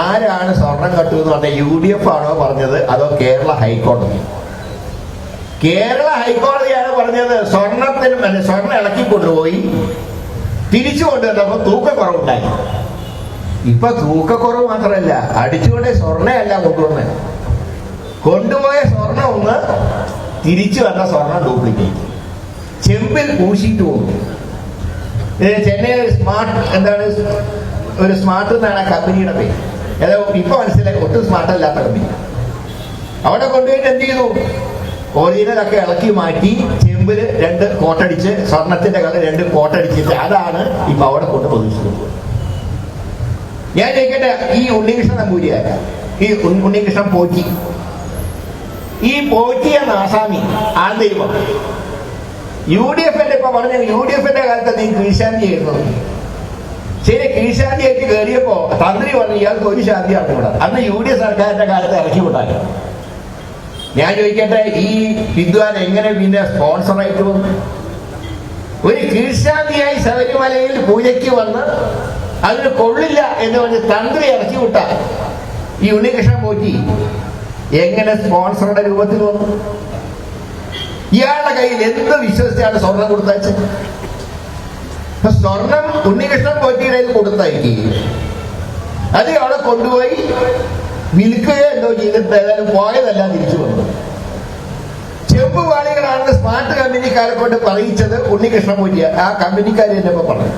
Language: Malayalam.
ആരാണ് സ്വർണം കട്ടു എന്ന് പറഞ്ഞ UDF ആണോ പറഞ്ഞത് അതോ കേരള ഹൈക്കോടതി? കേരള ഹൈക്കോടതിയാണ് പറഞ്ഞത്. സ്വർണം ഇളക്കി കൊണ്ടുപോയി തിരിച്ചു കൊണ്ടുവന്നപ്പോ തൂക്കക്കുറവുണ്ടായി. ഇപ്പൊ തൂക്കക്കുറവ് മാത്രമല്ല, അടിച്ചുകൊണ്ട് സ്വർണ്ണയല്ല കൊണ്ടുപോയ സ്വർണം ഒന്ന്, തിരിച്ചു വന്ന സ്വർണം ഡ്യൂപ്ലിക്കേറ്റ്, ചെമ്പിൽ പൂശിയിട്ട് പോകും. ചെന്നൈ ഒരു സ്മാർട്ട് എന്നാണ് ആ കമ്പനിയുടെ പേര്. ഏതോ ഇപ്പൊ മനസ്സിലായി, ഒട്ടും സ്മാർട്ട് അല്ലാത്ത കമ്പനി. അവിടെ കൊണ്ടുപോയിട്ട് എന്ത് ചെയ്തു? ഒറിജിനലൊക്കെ ഇളക്കി മാറ്റി ചെമ്പില് 2 കോട്ടടിച്ച്, സ്വർണത്തിന്റെ കളർ 2 കോട്ടടിച്ചിട്ട് അതാണ് ഇപ്പൊ അവിടെ കൊണ്ട് പൊതിച്ചത്. ഞാൻ ചോദിക്കട്ടെ, ഈ ഉണ്ണികൃഷ്ണൻ നമ്പൂരിയായ ഈ ഉണ്ണികൃഷ്ണൻ പോറ്റി, ഈ പോറ്റിയെന്ന ആസാമി ആന്തരികം UDF ഇപ്പൊ പറഞ്ഞു, UDF കാലത്ത് നീ കീഴ്ശാന്തി ആയിരുന്നു. ശരി, കീഴ്ശാന്തിയായിട്ട് കയറിയപ്പോ തന്ത്രി പറഞ്ഞു ഇയാൾക്ക് ഒരു ശാന്തി അറിഞ്ഞൂടാ. അന്ന് UDF സർക്കാരിന്റെ കാലത്ത് ഇറക്കി വിട്ടാലോ. ഞാൻ ചോദിക്കട്ടെ, ഈ വിദ്വാൻ എങ്ങനെ പിന്നെ സ്പോൺസറായിട്ട് വന്നു? ഒരു കീഴ്ശാന്തിയായി ശബരിമലയിൽ പൂജയ്ക്ക് വന്ന് അതിന് കൊള്ളില്ല എന്ന് പറഞ്ഞ് തന്ത്രി ഇറക്കി വിട്ട ഈ ഉണ്ണികൃഷ്ണൻ പോറ്റി എങ്ങനെ സ്പോൺസറുടെ രൂപത്തിൽ വന്നു? ഇയാളുടെ കയ്യിൽ എന്ത് വിശ്വസിച്ചാണ് സ്വർണം കൊടുത്തയച്ചത്? സ്വർണം ഉണ്ണികൃഷ്ണൻ പോറ്റിയുടെ കയ്യിൽ കൊടുത്തയക്കുകയും അത് അവിടെ കൊണ്ടുപോയി വിൽക്കുകയോ എന്തോ ചെയ്തിട്ട് ഏതായാലും പോയതെല്ലാം തിരിച്ചു വന്നു. ചെമ്പ് പാളികളാണെന്ന് സ്മാർട്ട് കമ്പനിക്കാരെ കൊണ്ട് പറയിച്ചത് ഉണ്ണികൃഷ്ണൻ പോറ്റിയ. ആ കമ്പനിക്കാർ എന്നപ്പോ പറഞ്ഞു.